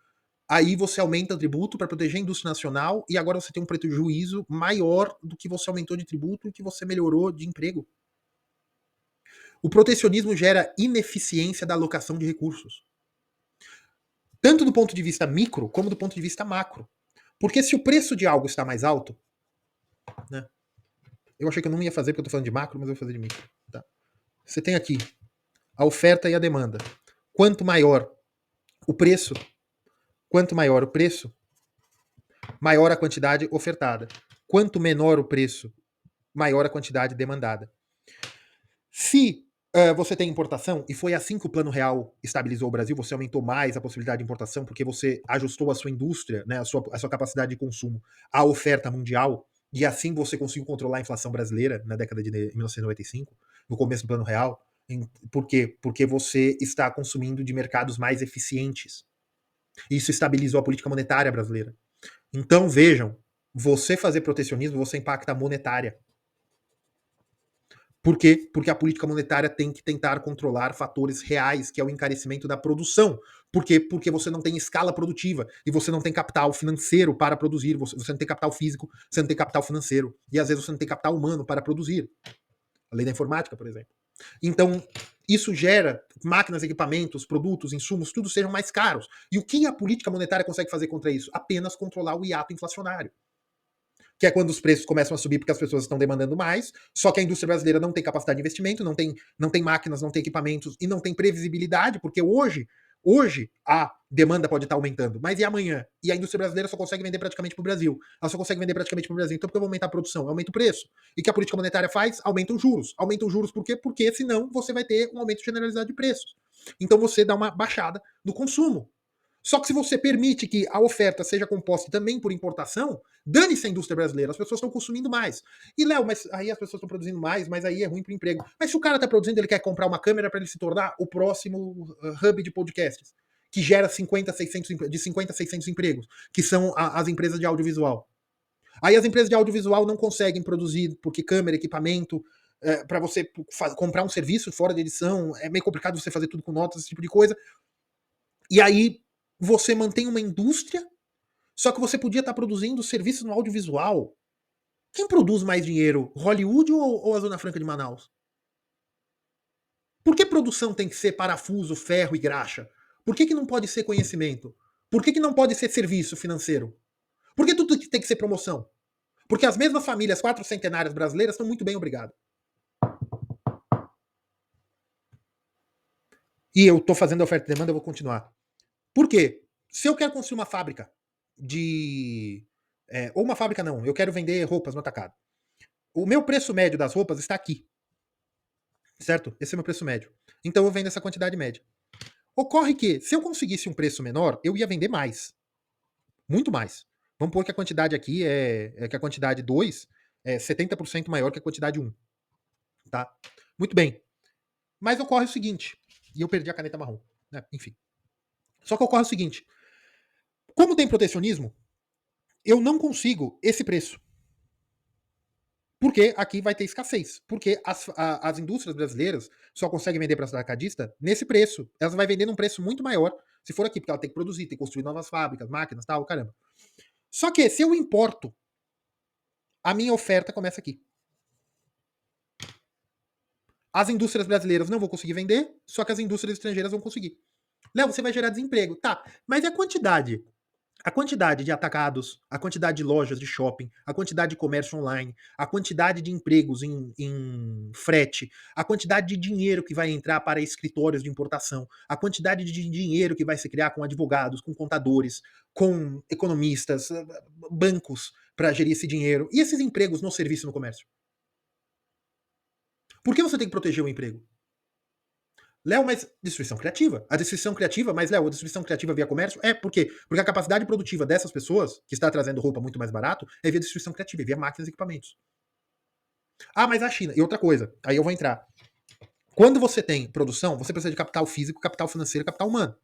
Aí você aumenta o tributo para proteger a indústria nacional e agora você tem um prejuízo maior do que você aumentou de tributo e que você melhorou de emprego. O protecionismo gera ineficiência da alocação de recursos. Tanto do ponto de vista micro, como do ponto de vista macro. Porque se o preço de algo está mais alto, né? Eu achei que eu não ia fazer porque eu estou falando de macro, mas eu vou fazer de micro. Tá? Você tem aqui a oferta e a demanda. Quanto maior o preço, maior a quantidade ofertada. Quanto menor o preço, maior a quantidade demandada. Se você tem importação, e foi assim que o Plano Real estabilizou o Brasil, você aumentou mais a possibilidade de importação, porque você ajustou a sua indústria, né, a sua capacidade de consumo à oferta mundial, e assim você conseguiu controlar a inflação brasileira na década de 1995, no começo do Plano Real. Por quê? Porque você está consumindo de mercados mais eficientes. Isso estabilizou a política monetária brasileira. Então, vejam, você fazer protecionismo, você impacta a monetária. Por quê? Porque a política monetária tem que tentar controlar fatores reais, que é o encarecimento da produção. Por quê? Porque você não tem escala produtiva e você não tem capital financeiro para produzir, você não tem capital físico, você não tem capital financeiro e às vezes você não tem capital humano para produzir. A lei da informática, por exemplo. Então, isso gera máquinas, equipamentos, produtos, insumos, tudo sejam mais caros. E o que a política monetária consegue fazer contra isso? Apenas controlar o hiato inflacionário, que é quando os preços começam a subir porque as pessoas estão demandando mais, só que a indústria brasileira não tem capacidade de investimento, não tem máquinas, não tem equipamentos e não tem previsibilidade, porque hoje a demanda pode estar aumentando, mas e amanhã? E a indústria brasileira só consegue vender praticamente para o Brasil. Ela só consegue vender praticamente para o Brasil. Então por que eu vou aumentar a produção? Eu aumento o preço. E o que a política monetária faz? Aumenta os juros. Aumenta os juros por quê? Porque senão você vai ter um aumento generalizado de preços. Então você dá uma baixada no consumo. Só que se você permite que a oferta seja composta também por importação, dane-se a indústria brasileira, as pessoas estão consumindo mais. E, Léo, mas aí as pessoas estão produzindo mais, mas aí é ruim para o emprego. Mas se o cara está produzindo, ele quer comprar uma câmera para ele se tornar o próximo hub de podcasts, que gera 50, 600, de 50 a 600 empregos, que são as empresas de audiovisual. Aí as empresas de audiovisual não conseguem produzir, porque câmera, equipamento, para você comprar um serviço fora de edição, é meio complicado você fazer tudo com notas, esse tipo de coisa. E aí você mantém uma indústria, só que você podia estar produzindo serviços no audiovisual. Quem produz mais dinheiro, Hollywood ou a Zona Franca de Manaus? Por que produção tem que ser parafuso, ferro e graxa? Por que não pode ser conhecimento? Por que não pode ser serviço financeiro? Por que tudo tem que ser promoção? Porque as mesmas famílias quatrocentenárias brasileiras estão muito bem, obrigado. E eu estou fazendo a oferta e demanda, eu vou continuar. Por quê? Se eu quero construir uma fábrica de. Ou uma fábrica não, eu quero vender roupas no atacado. O meu preço médio das roupas está aqui. Certo? Esse é o meu preço médio. Então eu vendo essa quantidade média. Ocorre que, se eu conseguisse um preço menor, eu ia vender mais. Muito mais. Vamos pôr que a quantidade aqui que a quantidade 2 é 70% maior que a quantidade 1. Tá? Muito bem. Mas ocorre o seguinte. E eu perdi a caneta marrom. Né? Enfim. Só que ocorre o seguinte. Como tem protecionismo, eu não consigo esse preço. Porque aqui vai ter escassez. Porque as indústrias brasileiras só conseguem vender para atacadista nesse preço. Elas vão vender num preço muito maior se for aqui, porque ela tem que produzir, tem que construir novas fábricas, máquinas, tal, caramba. Só que se eu importo, a minha oferta começa aqui. As indústrias brasileiras não vão conseguir vender, só que as indústrias estrangeiras vão conseguir. Léo, você vai gerar desemprego. Tá, mas e a quantidade? A quantidade de atacados, a quantidade de lojas de shopping, a quantidade de comércio online, a quantidade de empregos em frete, a quantidade de dinheiro que vai entrar para escritórios de importação, a quantidade de dinheiro que vai se criar com advogados, com contadores, com economistas, bancos para gerir esse dinheiro. E esses empregos no serviço e no comércio? Por que você tem que proteger o emprego? Léo, mas destruição criativa. A destruição criativa, mas Léo, a destruição criativa via comércio? Por quê? Porque a capacidade produtiva dessas pessoas, que está trazendo roupa muito mais barato, é via destruição criativa, é via máquinas e equipamentos. Ah, mas a China. E outra coisa, aí eu vou entrar. Quando você tem produção, você precisa de capital físico, capital financeiro e capital humano.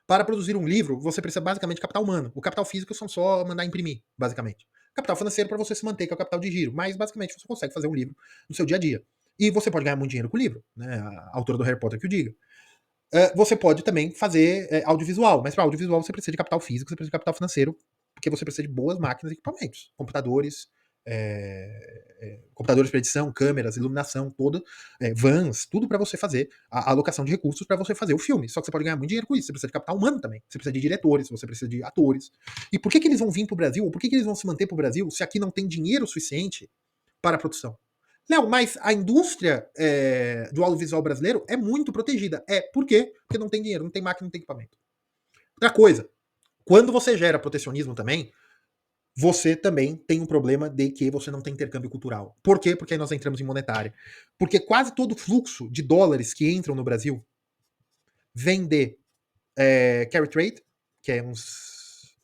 Para produzir um livro, você precisa basicamente de capital humano. O capital físico são só mandar imprimir, basicamente. Capital financeiro para você se manter, que é o capital de giro. Mas basicamente você consegue fazer um livro no seu dia a dia. E você pode ganhar muito dinheiro com o livro, né? A autora do Harry Potter que o diga. Você pode também fazer audiovisual, mas para audiovisual você precisa de capital físico, você precisa de capital financeiro, porque você precisa de boas máquinas e equipamentos, computadores para edição, câmeras, iluminação, toda, vans, tudo para você fazer a alocação de recursos para você fazer o filme. Só que você pode ganhar muito dinheiro com isso. Você precisa de capital humano também. Você precisa de diretores, você precisa de atores. E por que eles vão vir para o Brasil? Ou por que eles vão se manter para o Brasil se aqui não tem dinheiro suficiente para a produção? Léo, mas a indústria do audiovisual brasileiro é muito protegida. Por quê? Porque não tem dinheiro, não tem máquina, não tem equipamento. Outra coisa, quando você gera protecionismo também, você também tem um problema de que você não tem intercâmbio cultural. Por quê? Porque aí nós entramos em monetária. Porque quase todo o fluxo de dólares que entram no Brasil vem de carry trade, que é uns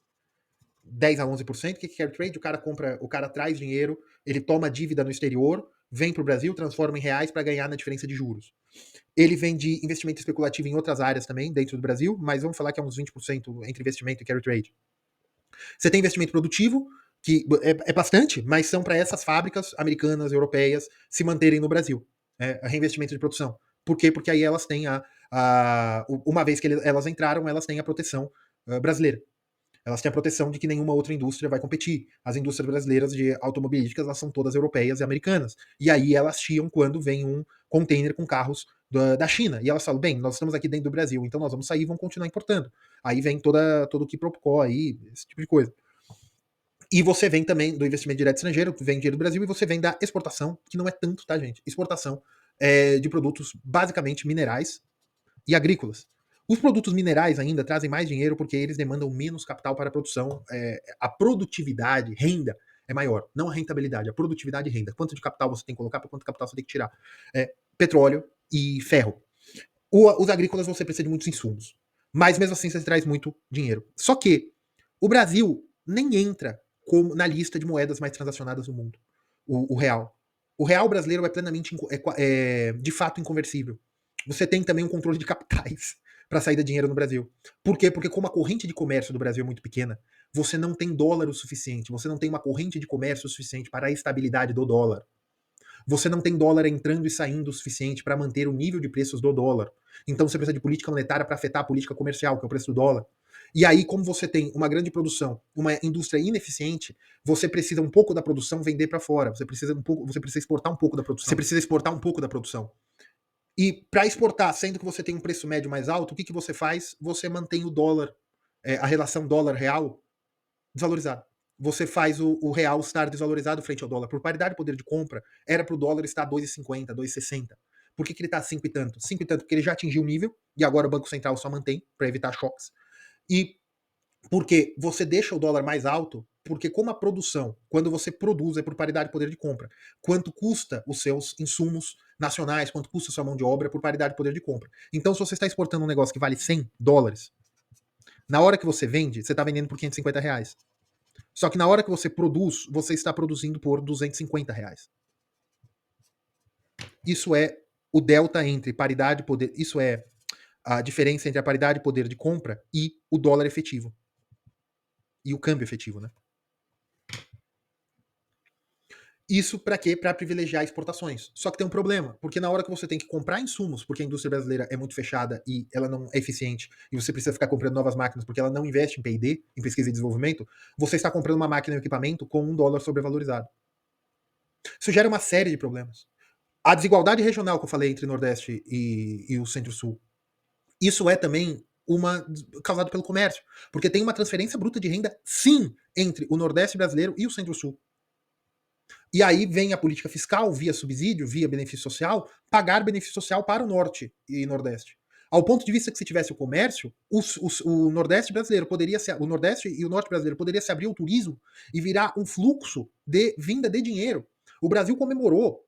10 a 11%. O que é carry trade? O cara traz dinheiro, ele toma dívida no exterior, vem para o Brasil, transforma em reais para ganhar na diferença de juros. Ele vem de investimento especulativo em outras áreas também, dentro do Brasil, mas vamos falar que é uns 20% entre investimento e carry trade. Você tem investimento produtivo, que é bastante, mas são para essas fábricas americanas, europeias, se manterem no Brasil. reinvestimento de produção. Por quê? Porque aí elas têm uma vez que elas entraram, elas têm a proteção brasileira. Elas têm a proteção de que nenhuma outra indústria vai competir. As indústrias brasileiras de automobilísticas, elas são todas europeias e americanas. E aí elas chiam quando vem um container com carros da China. E elas falam, bem, nós estamos aqui dentro do Brasil, então nós vamos sair e vamos continuar importando. Aí vem todo o que propocó aí, esse tipo de coisa. E você vem também do investimento direto estrangeiro, vem dinheiro do Brasil, e você vem da exportação, que não é tanto, tá, gente? Exportação de produtos basicamente minerais e agrícolas. Os produtos minerais ainda trazem mais dinheiro porque eles demandam menos capital para a produção. A produtividade, renda, é maior. Não a rentabilidade, a produtividade e renda. Quanto de capital você tem que colocar, para quanto capital você tem que tirar. Petróleo e ferro. Os agrícolas você precisa de muitos insumos. Mas mesmo assim você traz muito dinheiro. Só que o Brasil nem entra na lista de moedas mais transacionadas do mundo. O real. O real brasileiro é plenamente, de fato, inconversível. Você tem também um controle de capitais para sair de dinheiro no Brasil. Por quê? Porque como a corrente de comércio do Brasil é muito pequena, você não tem dólar o suficiente, você não tem uma corrente de comércio o suficiente para a estabilidade do dólar. Você não tem dólar entrando e saindo o suficiente para manter o nível de preços do dólar. Então você precisa de política monetária para afetar a política comercial, que é o preço do dólar. E aí, como você tem uma grande produção, uma indústria ineficiente, você precisa um pouco da produção vender para fora. Você precisa exportar um pouco da produção. Você precisa exportar um pouco da produção. E para exportar, sendo que você tem um preço médio mais alto, o que você faz? Você mantém o dólar, a relação dólar-real, desvalorizada. Você faz o real estar desvalorizado frente ao dólar. Por paridade de poder de compra, era para o dólar estar 2,50, 2,60. Por que ele está 5 e tanto? 5 e tanto porque ele já atingiu o nível, e agora o Banco Central só mantém, para evitar choques. E porque você deixa o dólar mais alto, porque como a produção, quando você produz, é por paridade de poder de compra. Quanto custa os seus insumos nacionais, quanto custa a sua mão de obra, é por paridade de poder de compra. Então, se você está exportando um negócio que vale 100 dólares, na hora que você vende, você está vendendo por 550 reais. Só que na hora que você produz, você está produzindo por 250 reais. Isso é o delta entre paridade e poder. Isso é a diferença entre a paridade de poder de compra e o dólar efetivo. E o câmbio efetivo, né? Isso para quê? Para privilegiar exportações. Só que tem um problema, porque na hora que você tem que comprar insumos, porque a indústria brasileira é muito fechada e ela não é eficiente, e você precisa ficar comprando novas máquinas porque ela não investe em P&D, em pesquisa e desenvolvimento, você está comprando uma máquina e um equipamento com um dólar sobrevalorizado. Isso gera uma série de problemas. A desigualdade regional que eu falei entre o Nordeste e o Centro-Sul, isso é também causado pelo comércio, porque tem uma transferência bruta de renda, sim, entre o Nordeste brasileiro e o Centro-Sul. E aí vem a política fiscal, via subsídio, via benefício social, pagar benefício social para o Norte e Nordeste. Ao ponto de vista que se tivesse o comércio, o Nordeste brasileiro poderia ser, o Nordeste e o Norte brasileiro poderia se abrir ao turismo e virar um fluxo de vinda de dinheiro. O Brasil comemorou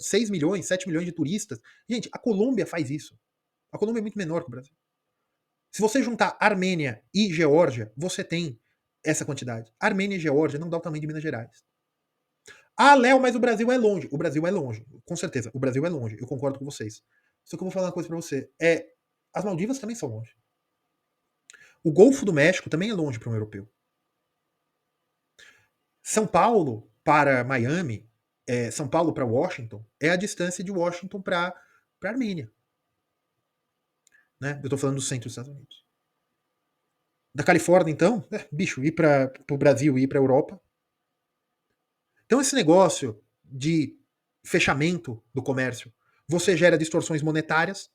6 milhões, 7 milhões de turistas. Gente, a Colômbia faz isso. A Colômbia é muito menor que o Brasil. Se você juntar Armênia e Geórgia, você tem essa quantidade. Armênia e Geórgia não dá o tamanho de Minas Gerais. Ah, Léo, mas o Brasil é longe. O Brasil é longe, com certeza. O Brasil é longe, eu concordo com vocês. Só que eu vou falar uma coisa pra você. As Maldivas também são longe. O Golfo do México também é longe para um europeu. São Paulo para Miami, São Paulo para Washington, é a distância de Washington para Armênia. Né? Eu tô falando do centro dos Estados Unidos. Da Califórnia, então, bicho, ir para o Brasil e ir para a Europa. Então, esse negócio de fechamento do comércio, você gera distorções monetárias,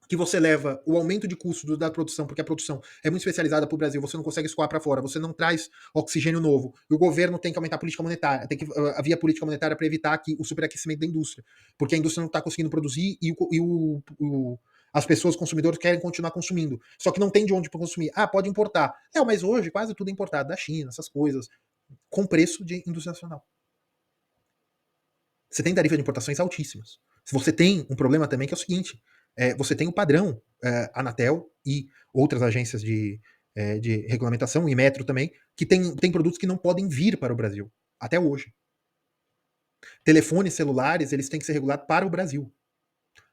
que você leva o aumento de custo da produção, porque a produção é muito especializada para o Brasil, você não consegue escoar para fora, você não traz oxigênio novo, e o governo tem que aumentar a política monetária, tem que havia política monetária para evitar o superaquecimento da indústria, porque a indústria não está conseguindo produzir as pessoas, consumidores, querem continuar consumindo, só que não tem de onde para consumir. Ah, pode importar. Mas hoje quase tudo é importado da China, essas coisas, com preço de indústria nacional. Você tem tarifa de importações altíssimas. Se você tem um problema também que é o seguinte, você tem o padrão Anatel e outras agências de regulamentação, e Metro também, que tem produtos que não podem vir para o Brasil, até hoje. Telefones celulares, eles têm que ser regulados para o Brasil.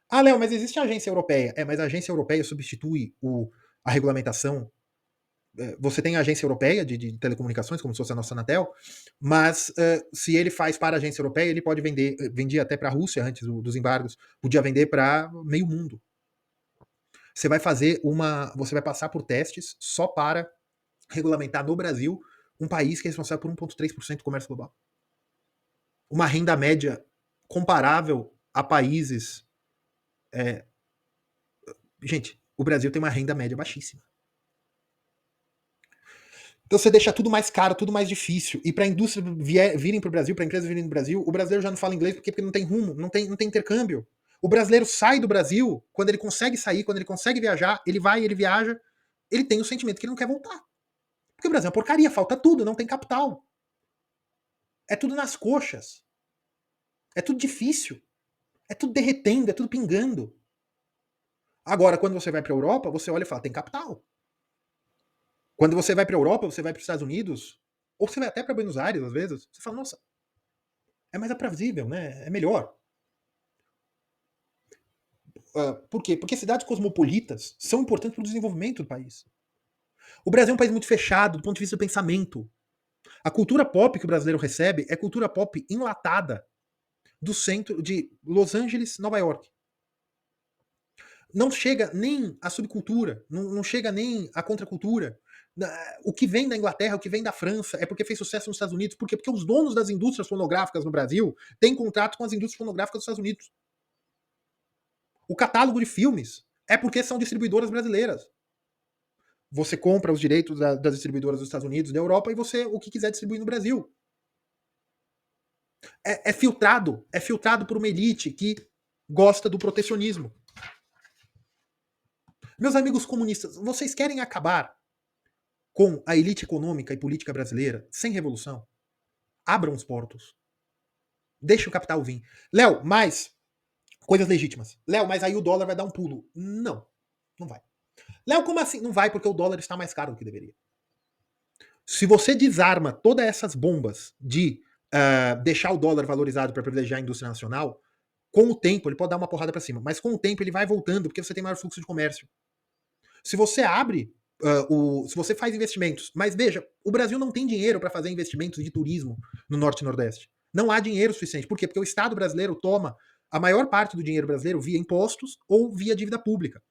Ah, Léo, mas existe a agência europeia. Mas a agência europeia substitui a regulamentação Você tem a agência europeia de telecomunicações, como se fosse a nossa Anatel, mas se ele faz para a agência europeia, ele pode vender, vendia até para a Rússia antes dos embargos, podia vender para meio mundo. Você vai passar por testes só para regulamentar no Brasil um país que é responsável por 1,3% do comércio global. Uma renda média comparável a países. Gente, o Brasil tem uma renda média baixíssima. Então você deixa tudo mais caro, tudo mais difícil. E para a indústria virem para o Brasil, para empresas virem do Brasil, o brasileiro já não fala inglês porque não tem rumo, não tem intercâmbio. O brasileiro sai do Brasil, quando ele consegue sair, quando ele consegue viajar, ele vai, ele viaja, ele tem o sentimento que ele não quer voltar. Porque o Brasil é uma porcaria, falta tudo, não tem capital. É tudo nas coxas. É tudo difícil. É tudo derretendo, é tudo pingando. Agora, quando você vai para a Europa, você olha e fala, tem capital. Quando você vai para a Europa, você vai para os Estados Unidos, ou você vai até para Buenos Aires, às vezes, você fala, nossa, é mais aprazível, né? É melhor. Por quê? Porque cidades cosmopolitas são importantes para o desenvolvimento do país. O Brasil é um país muito fechado do ponto de vista do pensamento. A cultura pop que o brasileiro recebe é cultura pop enlatada do centro de Los Angeles, Nova York. Não chega nem a subcultura, não chega nem a contracultura. O que vem da Inglaterra, o que vem da França, é porque fez sucesso nos Estados Unidos. Por quê? Porque os donos das indústrias fonográficas no Brasil têm contrato com as indústrias fonográficas dos Estados Unidos. O catálogo de filmes é porque são distribuidoras brasileiras. Você compra os direitos das distribuidoras dos Estados Unidos, da Europa, e você, o que quiser distribuir no Brasil. É filtrado por uma elite que gosta do protecionismo. Meus amigos comunistas, vocês querem acabar com a elite econômica e política brasileira sem revolução? Abram os portos. Deixem o capital vir. Léo, mas coisas legítimas. Léo, mas aí o dólar vai dar um pulo. Não, não vai. Léo, como assim? Não vai porque o dólar está mais caro do que deveria. Se você desarma todas essas bombas de deixar o dólar valorizado para privilegiar a indústria nacional, com o tempo ele pode dar uma porrada para cima, mas com o tempo ele vai voltando porque você tem maior fluxo de comércio. Se você abre se você faz investimentos, mas veja, o Brasil não tem dinheiro para fazer investimentos de turismo no Norte e Nordeste. Não há dinheiro suficiente. Por quê? Porque o Estado brasileiro toma a maior parte do dinheiro brasileiro via impostos ou via dívida pública.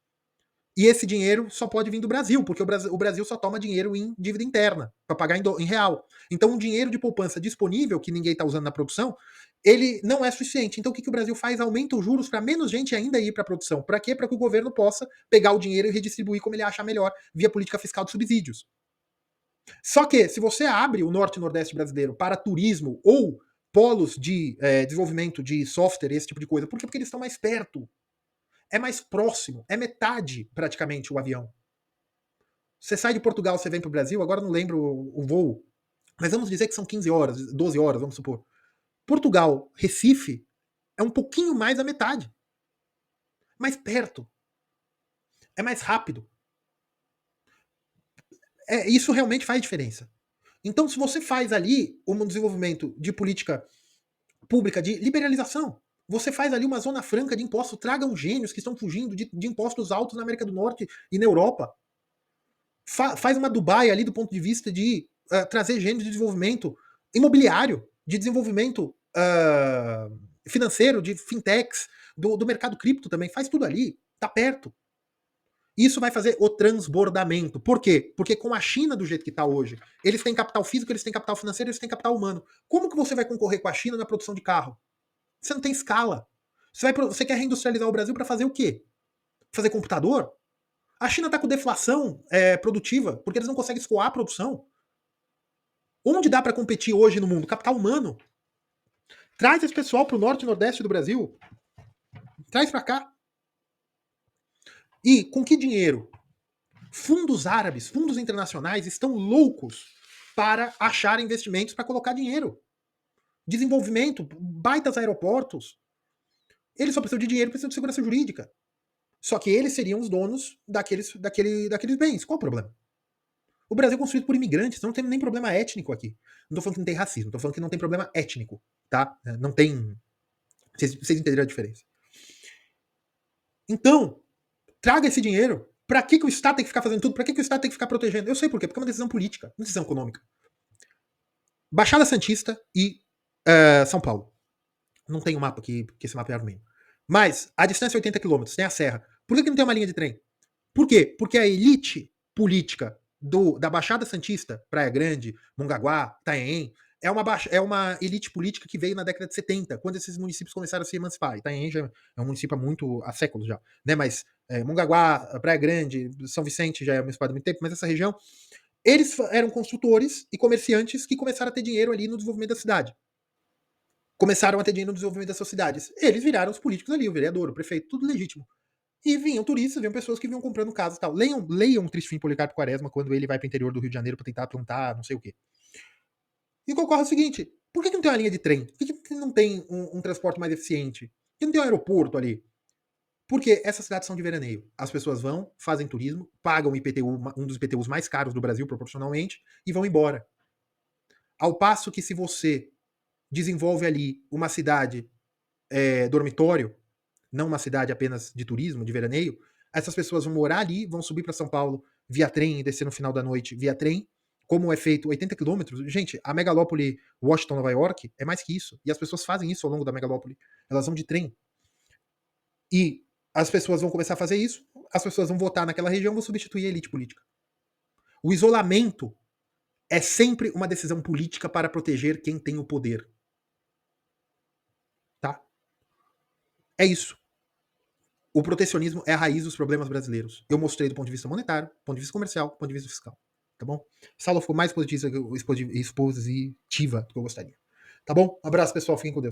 E esse dinheiro só pode vir do Brasil, porque o Brasil só toma dinheiro em dívida interna, para pagar em real. Então, o dinheiro de poupança disponível, que ninguém está usando na produção, ele não é suficiente. Então, o que o Brasil faz? Aumenta os juros para menos gente ainda ir para a produção. Para quê? Para que o governo possa pegar o dinheiro e redistribuir como ele achar melhor, via política fiscal de subsídios. Só que, se você abre o Norte e Nordeste brasileiro para turismo ou polos de desenvolvimento de software, esse tipo de coisa, por quê? Porque eles estão mais perto. É mais próximo, é metade praticamente o avião. Você sai de Portugal, você vem para o Brasil, agora não lembro o voo, mas vamos dizer que são 15 horas, 12 horas, vamos supor. Portugal, Recife, é um pouquinho mais da metade. Mais perto. É mais rápido. Isso realmente faz diferença. Então, se você faz ali um desenvolvimento de política pública de liberalização, você faz ali uma zona franca de impostos, tragam gênios que estão fugindo de impostos altos na América do Norte e na Europa. Faz uma Dubai ali do ponto de vista de trazer gênios de desenvolvimento imobiliário, de desenvolvimento financeiro, de fintechs, do mercado cripto também. Faz tudo ali, tá perto. Isso vai fazer o transbordamento. Por quê? Porque com a China do jeito que está hoje, eles têm capital físico, eles têm capital financeiro, eles têm capital humano. Como que você vai concorrer com a China na produção de carro? Você não tem escala. Você quer reindustrializar o Brasil para fazer o quê? Fazer computador? A China está com deflação produtiva, porque eles não conseguem escoar a produção. Onde dá para competir hoje no mundo? Capital humano. Traz esse pessoal para o norte e nordeste do Brasil. Traz para cá. E com que dinheiro? Fundos árabes, fundos internacionais estão loucos para achar investimentos para colocar dinheiro. Desenvolvimento, baitas aeroportos. Eles só precisam de dinheiro, precisam de segurança jurídica. Só que eles seriam os donos daqueles bens. Qual o problema? O Brasil é construído por imigrantes, não tem nem problema étnico aqui. Não tô falando que não tem racismo, tô falando que não tem problema étnico, tá? Não tem. Vocês entenderam a diferença. Então, traga esse dinheiro Pra que o Estado tem que ficar fazendo tudo? Pra que o Estado tem que ficar protegendo? Eu sei por quê, porque é uma decisão política, uma decisão econômica. Baixada Santista e São Paulo. Não tem um mapa aqui, porque esse mapa é vermelho. Mas a distância é 80 quilômetros, tem a serra. Por que não tem uma linha de trem? Por quê? Porque a elite política da Baixada Santista, Praia Grande, Mongaguá, Itanhaém, é uma elite política que veio na década de 70, quando esses municípios começaram a se emancipar. Itanhaém já é um município há séculos já, né? Mas Mongaguá, Praia Grande, São Vicente já é emancipado há muito tempo, mas essa região, eles eram construtores e comerciantes que começaram a ter dinheiro ali no desenvolvimento da cidade. Começaram a ter dinheiro no desenvolvimento das suas cidades. Eles viraram os políticos ali, o vereador, o prefeito, tudo legítimo. E vinham turistas, vinham pessoas que vinham comprando casas e tal. Leiam Triste Fim Policarpo Quaresma quando ele vai pro interior do Rio de Janeiro pra tentar plantar não sei o quê. E ocorre o seguinte: por que não tem uma linha de trem? Por que não tem um transporte mais eficiente? Por que não tem um aeroporto ali? Porque essas cidades são de veraneio. As pessoas vão, fazem turismo, pagam o IPTU, um dos IPTUs mais caros do Brasil proporcionalmente, e vão embora. Ao passo que se você desenvolve ali uma cidade dormitório, não uma cidade apenas de turismo, de veraneio, essas pessoas vão morar ali, vão subir para São Paulo via trem e descer no final da noite via trem, como é feito 80 quilômetros. Gente, a megalópole Washington, Nova York, é mais que isso. E as pessoas fazem isso ao longo da megalópole. Elas vão de trem. E as pessoas vão começar a fazer isso, as pessoas vão votar naquela região, vão substituir a elite política. O isolamento é sempre uma decisão política para proteger quem tem o poder. Tá? É isso. O protecionismo é a raiz dos problemas brasileiros. Eu mostrei do ponto de vista monetário, do ponto de vista comercial, do ponto de vista fiscal. Tá bom? Saulo ficou mais expositiva do que eu gostaria. Tá bom? Um abraço, pessoal. Fiquem com Deus.